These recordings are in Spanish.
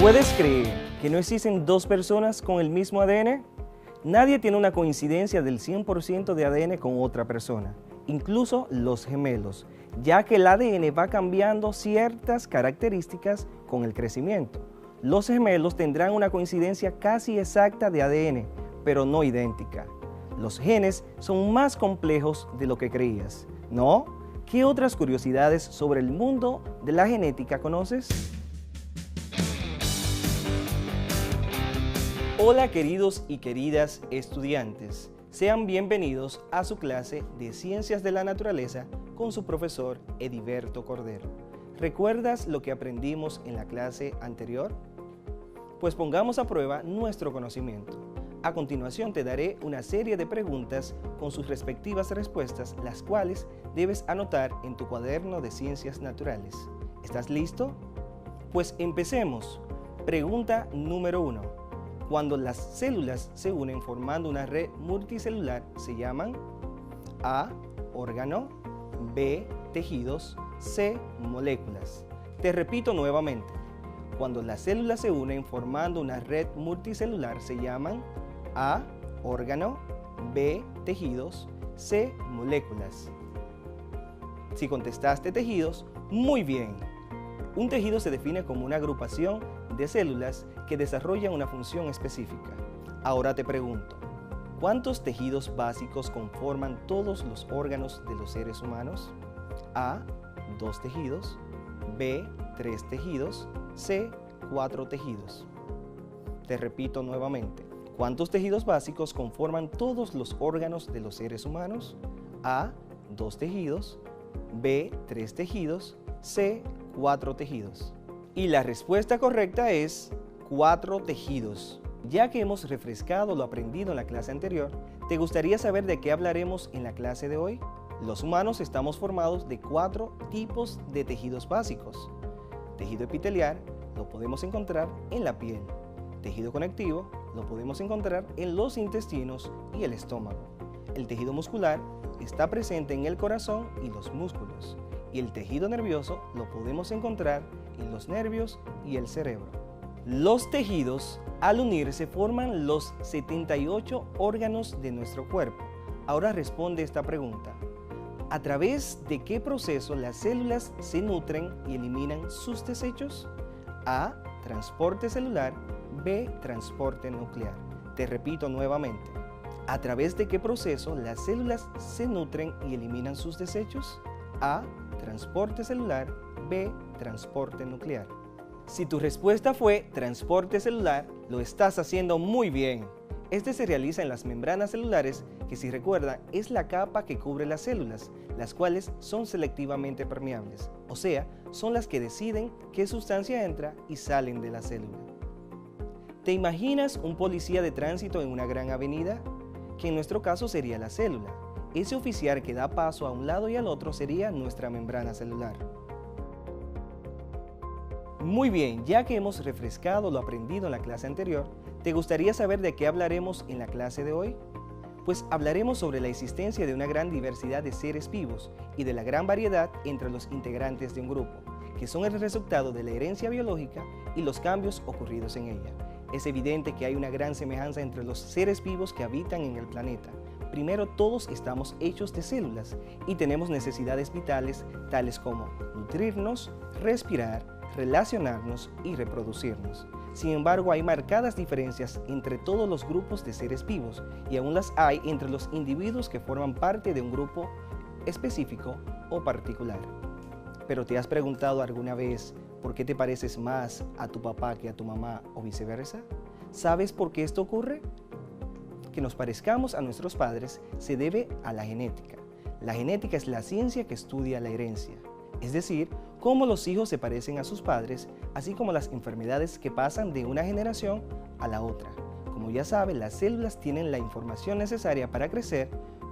¿Puedes creer que no existen dos personas con el mismo ADN? Nadie tiene una coincidencia del 100% de ADN con otra persona, incluso los gemelos, ya que el ADN va cambiando ciertas características con el crecimiento. Los gemelos tendrán una coincidencia casi exacta de ADN, pero no idéntica. Los genes son más complejos de lo que creías, ¿no? ¿Qué otras curiosidades sobre el mundo de la genética conoces? Hola queridos y queridas estudiantes, sean bienvenidos a su clase de Ciencias de la Naturaleza con su profesor Ediberto Cordero. ¿Recuerdas lo que aprendimos en la clase anterior? Pues pongamos a prueba nuestro conocimiento. A continuación te daré una serie de preguntas con sus respectivas respuestas, las cuales debes anotar en tu cuaderno de Ciencias Naturales. ¿Estás listo? Pues empecemos. Pregunta número 1. Cuando las células se unen formando una red multicelular, se llaman A. Órgano, B. Tejidos, C. Moléculas. Te repito nuevamente. Cuando las células se unen formando una red multicelular, se llaman A. Órgano, B. Tejidos, C. Moléculas. Si contestaste tejidos, muy bien. Un tejido se define como una agrupación de células que desarrollan una función específica. Ahora te pregunto, ¿cuántos tejidos básicos conforman todos los órganos de los seres humanos? A. 2 tejidos, B. 3 tejidos, C. 4 tejidos. Te repito nuevamente, ¿cuántos tejidos básicos conforman todos los órganos de los seres humanos? A. 2 tejidos, B. 3 tejidos, C. 4 tejidos. Y la respuesta correcta es 4 tejidos. Ya que hemos refrescado lo aprendido en la clase anterior, ¿te gustaría saber de qué hablaremos en la clase de hoy? Los humanos estamos formados de 4 tipos de tejidos básicos. Tejido epitelial lo podemos encontrar en la piel. Tejido conectivo lo podemos encontrar en los intestinos y el estómago. El tejido muscular está presente en el corazón y los músculos. Y el tejido nervioso lo podemos encontrar en los nervios y el cerebro. Los tejidos, al unirse, forman los 78 órganos de nuestro cuerpo. Ahora responde esta pregunta. ¿A través de qué proceso las células se nutren y eliminan sus desechos? A. Transporte celular, B. Transporte nuclear. Te repito nuevamente. ¿A través de qué proceso las células se nutren y eliminan sus desechos? A. Transporte celular, B. Transporte nuclear. Si tu respuesta fue transporte celular, lo estás haciendo muy bien. Este se realiza en las membranas celulares, que si recuerda es la capa que cubre las células, las cuales son selectivamente permeables, o sea, son las que deciden qué sustancia entra y salen de la célula. ¿Te imaginas un policía de tránsito en una gran avenida? Que en nuestro caso sería la célula. Ese oficial que da paso a un lado y al otro sería nuestra membrana celular. Muy bien, ya que hemos refrescado lo aprendido en la clase anterior, ¿te gustaría saber de qué hablaremos en la clase de hoy? Pues hablaremos sobre la existencia de una gran diversidad de seres vivos y de la gran variedad entre los integrantes de un grupo, que son el resultado de la herencia biológica y los cambios ocurridos en ella. Es evidente que hay una gran semejanza entre los seres vivos que habitan en el planeta. Primero, todos estamos hechos de células y tenemos necesidades vitales tales como nutrirnos, respirar, relacionarnos y reproducirnos. Sin embargo, hay marcadas diferencias entre todos los grupos de seres vivos y aún las hay entre los individuos que forman parte de un grupo específico o particular. ¿Pero te has preguntado alguna vez por qué te pareces más a tu papá que a tu mamá o viceversa? ¿Sabes por qué esto ocurre? Que nos parezcamos a nuestros padres se debe a la genética. La genética es la ciencia que estudia la herencia, es decir, cómo los hijos se parecen a sus padres, así como las enfermedades que pasan de una generación a la otra. Como ya sabe, las células tienen la información necesaria para crecer,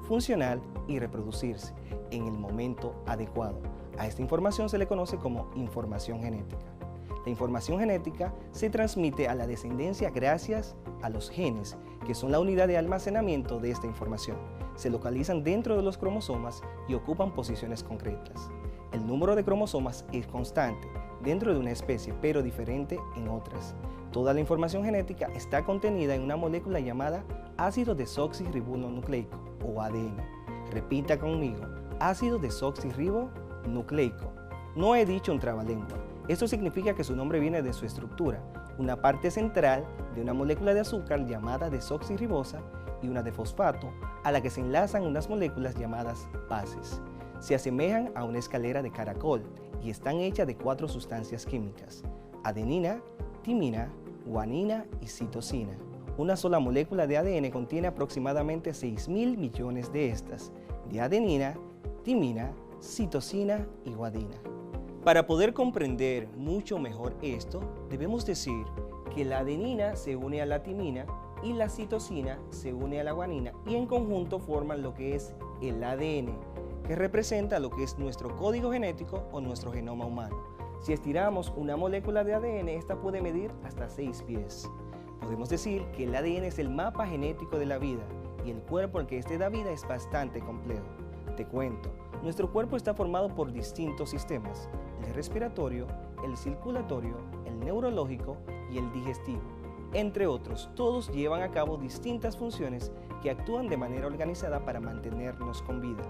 funcionar y reproducirse en el momento adecuado. A esta información se le conoce como información genética. La información genética se transmite a la descendencia gracias a los genes, que son la unidad de almacenamiento de esta información. Se localizan dentro de los cromosomas y ocupan posiciones concretas. El número de cromosomas es constante, dentro de una especie, pero diferente en otras. Toda la información genética está contenida en una molécula llamada ácido desoxirribonucleico o ADN. Repita conmigo, ácido desoxirribonucleico. No he dicho un trabalengua. Esto significa que su nombre viene de su estructura, una parte central de una molécula de azúcar llamada desoxirribosa y una de fosfato, a la que se enlazan unas moléculas llamadas bases. Se asemejan a una escalera de caracol y están hechas de 4 sustancias químicas: adenina, timina, guanina y citosina. Una sola molécula de ADN contiene aproximadamente 6.000 millones de estas, de adenina, timina, citosina y guanina. Para poder comprender mucho mejor esto, debemos decir que la adenina se une a la timina y la citosina se une a la guanina y en conjunto forman lo que es el ADN, que representa lo que es nuestro código genético o nuestro genoma humano. Si estiramos una molécula de ADN, esta puede medir hasta 6 pies. Podemos decir que el ADN es el mapa genético de la vida y el cuerpo al que este da vida es bastante complejo. Te cuento, nuestro cuerpo está formado por distintos sistemas: el respiratorio, el circulatorio, el neurológico y el digestivo. Entre otros, todos llevan a cabo distintas funciones que actúan de manera organizada para mantenernos con vida.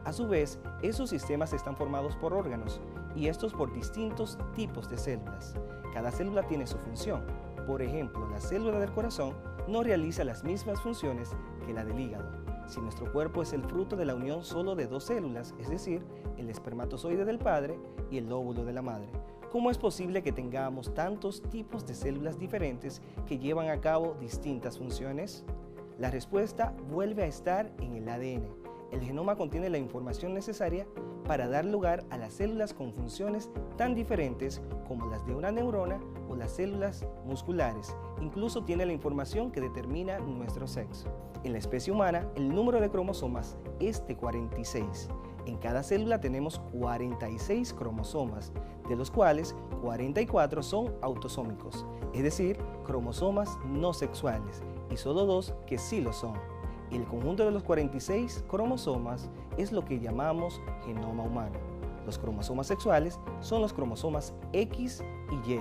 A su vez, esos sistemas están formados por órganos y estos por distintos tipos de células. Cada célula tiene su función. Por ejemplo, la célula del corazón no realiza las mismas funciones que la del hígado. Si nuestro cuerpo es el fruto de la unión solo de 2 células, es decir, el espermatozoide del padre y el óvulo de la madre, ¿cómo es posible que tengamos tantos tipos de células diferentes que llevan a cabo distintas funciones? La respuesta vuelve a estar en el ADN. El genoma contiene la información necesaria para dar lugar a las células con funciones tan diferentes como las de una neurona o las células musculares. Incluso tiene la información que determina nuestro sexo. En la especie humana, el número de cromosomas es de 46. En cada célula tenemos 46 cromosomas, de los cuales 44 son autosómicos, es decir, cromosomas no sexuales, y solo 2 que sí lo son. El conjunto de los 46 cromosomas es lo que llamamos genoma humano. Los cromosomas sexuales son los cromosomas X y Y.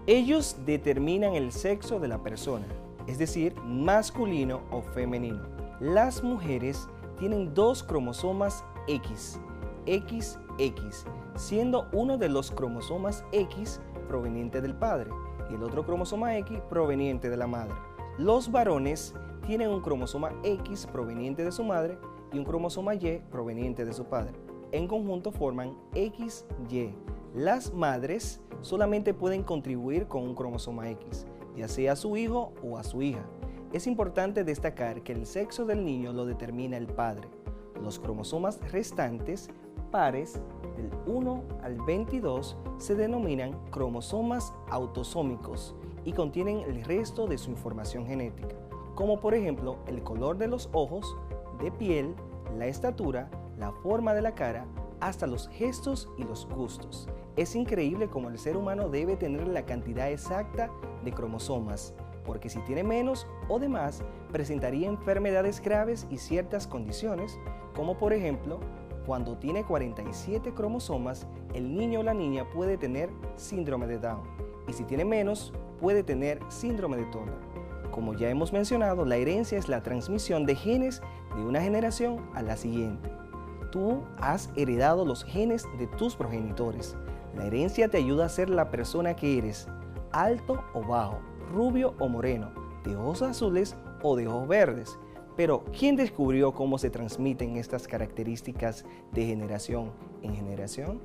Ellos determinan el sexo de la persona, es decir, masculino o femenino. Las mujeres tienen 2 cromosomas X, XX, siendo uno de los cromosomas X proveniente del padre y el otro cromosoma X proveniente de la madre. Los varones tienen un cromosoma X proveniente de su madre y un cromosoma Y proveniente de su padre. En conjunto forman XY. Las madres solamente pueden contribuir con un cromosoma X, ya sea a su hijo o a su hija. Es importante destacar que el sexo del niño lo determina el padre. Los cromosomas restantes, pares, del 1 al 22, se denominan cromosomas autosómicos y contienen el resto de su información genética, como por ejemplo el color de los ojos, de piel, la estatura, la forma de la cara, hasta los gestos y los gustos. Es increíble cómo el ser humano debe tener la cantidad exacta de cromosomas, porque si tiene menos o de más, presentaría enfermedades graves y ciertas condiciones, como por ejemplo, cuando tiene 47 cromosomas, el niño o la niña puede tener síndrome de Down, y si tiene menos, puede tener síndrome de Turner. Como ya hemos mencionado, la herencia es la transmisión de genes de una generación a la siguiente. Tú has heredado los genes de tus progenitores. La herencia te ayuda a ser la persona que eres, alto o bajo, rubio o moreno, de ojos azules o de ojos verdes. Pero, ¿quién descubrió cómo se transmiten estas características de generación en generación?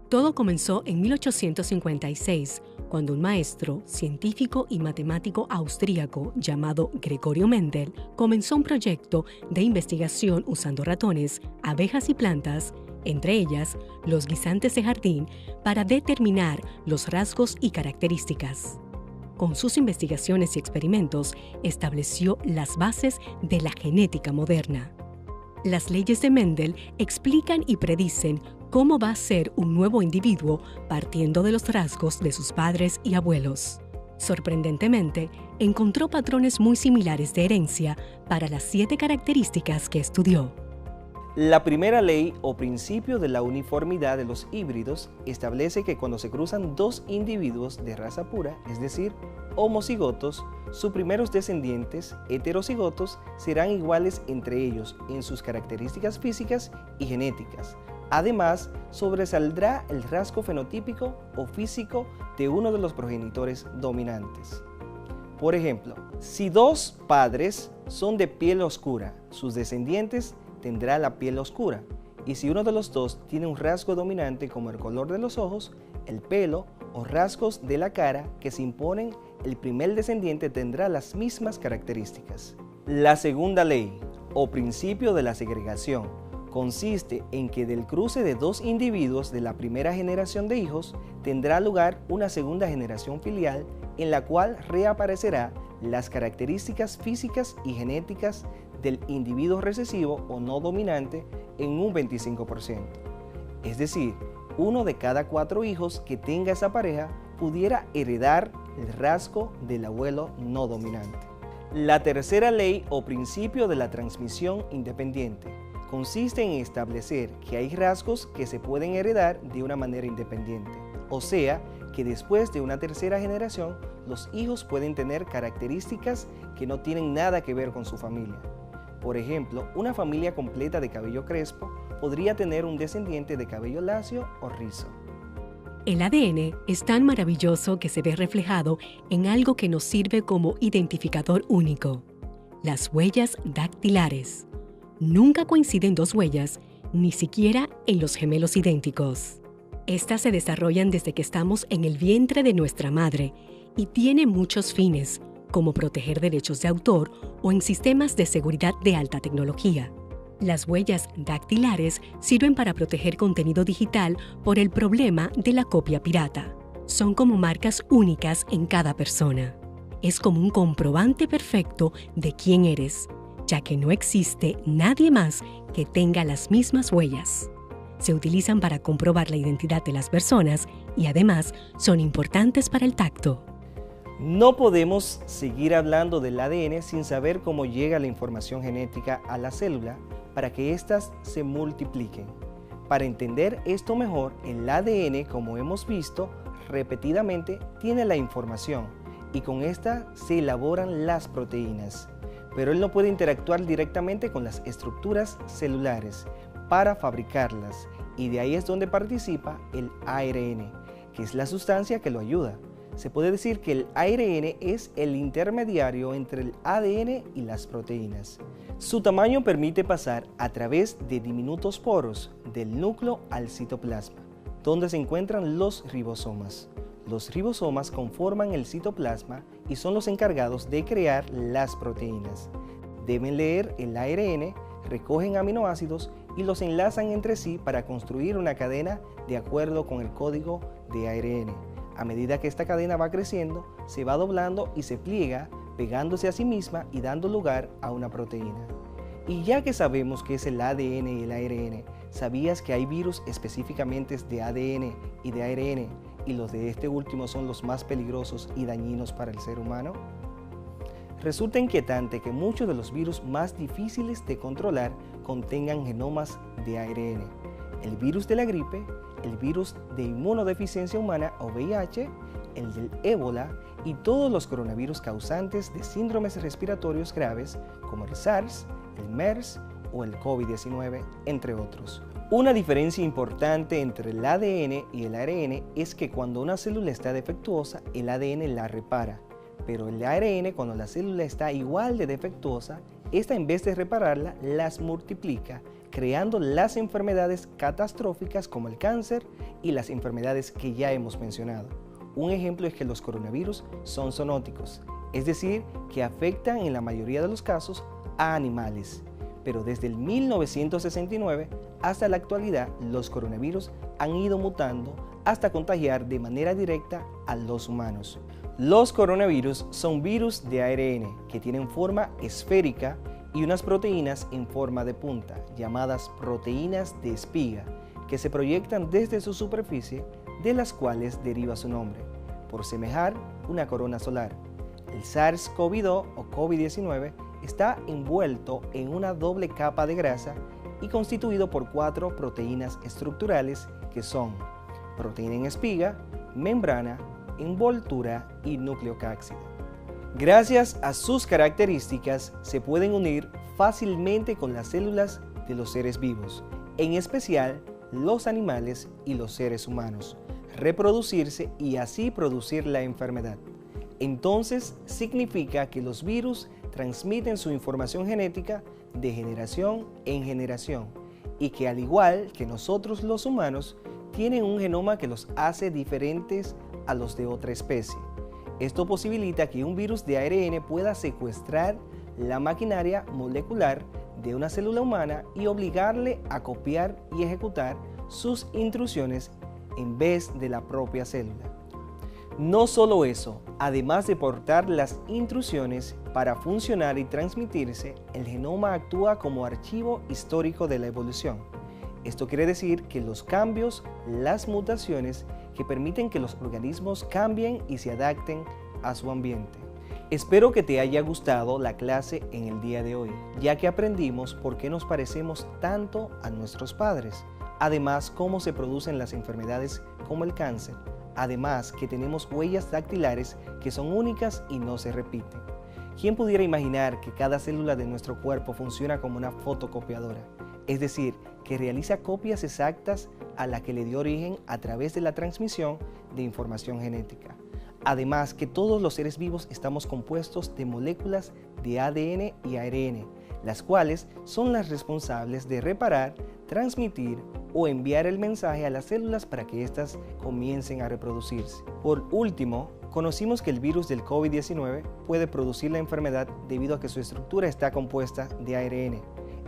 Todo comenzó en 1856, cuando un maestro, científico y matemático austríaco llamado Gregorio Mendel comenzó un proyecto de investigación usando ratones, abejas y plantas, entre ellas los guisantes de jardín, para determinar los rasgos y características. Con sus investigaciones y experimentos, estableció las bases de la genética moderna. Las leyes de Mendel explican y predicen cómo va a ser un nuevo individuo partiendo de los rasgos de sus padres y abuelos. Sorprendentemente, encontró patrones muy similares de herencia para las 7 características que estudió. La primera ley o principio de la uniformidad de los híbridos establece que cuando se cruzan dos individuos de raza pura, es decir, homocigotos, sus primeros descendientes heterocigotos serán iguales entre ellos en sus características físicas y genéticas. Además, sobresaldrá el rasgo fenotípico o físico de uno de los progenitores dominantes. Por ejemplo, si dos padres son de piel oscura, sus descendientes tendrán la piel oscura, y si uno de los dos tiene un rasgo dominante como el color de los ojos, el pelo o rasgos de la cara que se imponen, el primer descendiente tendrá las mismas características. La segunda ley, o principio de la segregación, consiste en que del cruce de dos individuos de la primera generación de hijos tendrá lugar una segunda generación filial en la cual reaparecerá las características físicas y genéticas del individuo recesivo o no dominante en un 25%. Es decir, uno de cada 4 hijos que tenga esa pareja pudiera heredar el rasgo del abuelo no dominante. La tercera ley o principio de la transmisión independiente consiste en establecer que hay rasgos que se pueden heredar de una manera independiente, o sea, que después de una tercera generación, los hijos pueden tener características que no tienen nada que ver con su familia. Por ejemplo, una familia completa de cabello crespo podría tener un descendiente de cabello lacio o rizo. El ADN es tan maravilloso que se ve reflejado en algo que nos sirve como identificador único: las huellas dactilares. Nunca coinciden dos huellas, ni siquiera en los gemelos idénticos. Estas se desarrollan desde que estamos en el vientre de nuestra madre y tienen muchos fines, como proteger derechos de autor o en sistemas de seguridad de alta tecnología. Las huellas dactilares sirven para proteger contenido digital por el problema de la copia pirata. Son como marcas únicas en cada persona. Es como un comprobante perfecto de quién eres, ya que no existe nadie más que tenga las mismas huellas. Se utilizan para comprobar la identidad de las personas y además son importantes para el tacto. No podemos seguir hablando del ADN sin saber cómo llega la información genética a la célula para que éstas se multipliquen. Para entender esto mejor, el ADN, como hemos visto repetidamente, tiene la información y con esta se elaboran las proteínas. Pero él no puede interactuar directamente con las estructuras celulares para fabricarlas, y de ahí es donde participa el ARN, que es la sustancia que lo ayuda. Se puede decir que el ARN es el intermediario entre el ADN y las proteínas. Su tamaño permite pasar a través de diminutos poros del núcleo al citoplasma, donde se encuentran los ribosomas. Los ribosomas conforman el citoplasma y son los encargados de crear las proteínas. Deben leer el ARN, recogen aminoácidos y los enlazan entre sí para construir una cadena de acuerdo con el código de ARN. A medida que esta cadena va creciendo, se va doblando y se pliega, pegándose a sí misma y dando lugar a una proteína. Y ya que sabemos qué es el ADN y el ARN, ¿sabías que hay virus específicamente de ADN y de ARN y los de este último son los más peligrosos y dañinos para el ser humano? Resulta inquietante que muchos de los virus más difíciles de controlar contengan genomas de ARN. El virus de la gripe, el virus de inmunodeficiencia humana o VIH, el del ébola y todos los coronavirus causantes de síndromes respiratorios graves como el SARS, el MERS o el COVID-19, entre otros. Una diferencia importante entre el ADN y el ARN es que cuando una célula está defectuosa, el ADN la repara. Pero el ARN, cuando la célula está igual de defectuosa, esta en vez de repararla, las multiplica, creando las enfermedades catastróficas como el cáncer y las enfermedades que ya hemos mencionado. Un ejemplo es que los coronavirus son zoonóticos, es decir, que afectan en la mayoría de los casos a animales. Pero desde el 1969 hasta la actualidad, los coronavirus han ido mutando hasta contagiar de manera directa a los humanos. Los coronavirus son virus de ARN que tienen forma esférica y unas proteínas en forma de punta, llamadas proteínas de espiga, que se proyectan desde su superficie, de las cuales deriva su nombre, por semejar una corona solar. El SARS-CoV-2 o COVID-19 está envuelto en una doble capa de grasa y constituido por 4 proteínas estructurales que son proteína en espiga, membrana, envoltura y nucleocápside. Gracias a sus características se pueden unir fácilmente con las células de los seres vivos, en especial los animales y los seres humanos, reproducirse y así producir la enfermedad. Entonces significa que los virus transmiten su información genética de generación en generación y que al igual que nosotros los humanos, tienen un genoma que los hace diferentes a los de otra especie. Esto posibilita que un virus de ARN pueda secuestrar la maquinaria molecular de una célula humana y obligarle a copiar y ejecutar sus instrucciones en vez de la propia célula. No solo eso, además de portar las instrucciones para funcionar y transmitirse, el genoma actúa como archivo histórico de la evolución. Esto quiere decir que los cambios, las mutaciones que permiten que los organismos cambien y se adapten a su ambiente. Espero que te haya gustado la clase en el día de hoy, ya que aprendimos por qué nos parecemos tanto a nuestros padres, además cómo se producen las enfermedades como el cáncer, además que tenemos huellas dactilares que son únicas y no se repiten. ¿Quién pudiera imaginar que cada célula de nuestro cuerpo funciona como una fotocopiadora? Es decir, que realiza copias exactas a la que le dio origen a través de la transmisión de información genética. Además que todos los seres vivos estamos compuestos de moléculas de ADN y ARN, las cuales son las responsables de reparar, transmitir o enviar el mensaje a las células para que éstas comiencen a reproducirse. Por último, conocimos que el virus del COVID-19 puede producir la enfermedad debido a que su estructura está compuesta de ARN.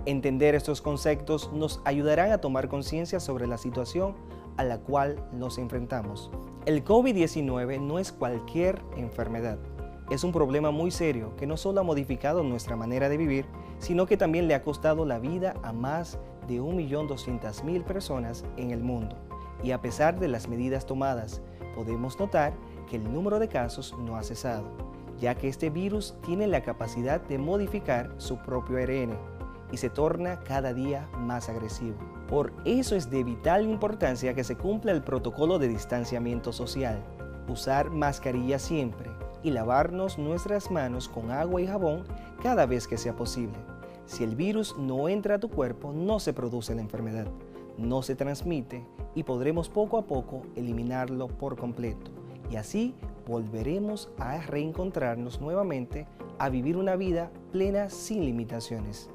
Entender estos conceptos nos ayudarán a tomar conciencia sobre la situación a la cual nos enfrentamos. El COVID-19 no es cualquier enfermedad. Es un problema muy serio que no solo ha modificado nuestra manera de vivir, sino que también le ha costado la vida a más de 1.200.000 personas en el mundo. Y a pesar de las medidas tomadas, podemos notar que el número de casos no ha cesado, ya que este virus tiene la capacidad de modificar su propio ARN y se torna cada día más agresivo. Por eso es de vital importancia que se cumpla el protocolo de distanciamiento social, usar mascarilla siempre y lavarnos nuestras manos con agua y jabón cada vez que sea posible. Si el virus no entra a tu cuerpo, no se produce la enfermedad, no se transmite y podremos poco a poco eliminarlo por completo. Y así volveremos a reencontrarnos nuevamente a vivir una vida plena sin limitaciones.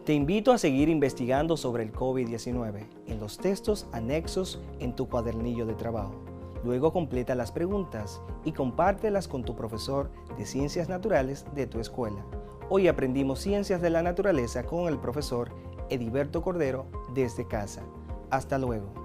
Te invito a seguir investigando sobre el COVID-19 en los textos anexos en tu cuadernillo de trabajo. Luego completa las preguntas y compártelas con tu profesor de Ciencias Naturales de tu escuela. Hoy aprendimos Ciencias de la Naturaleza con el profesor Ediberto Cordero desde casa. Hasta luego.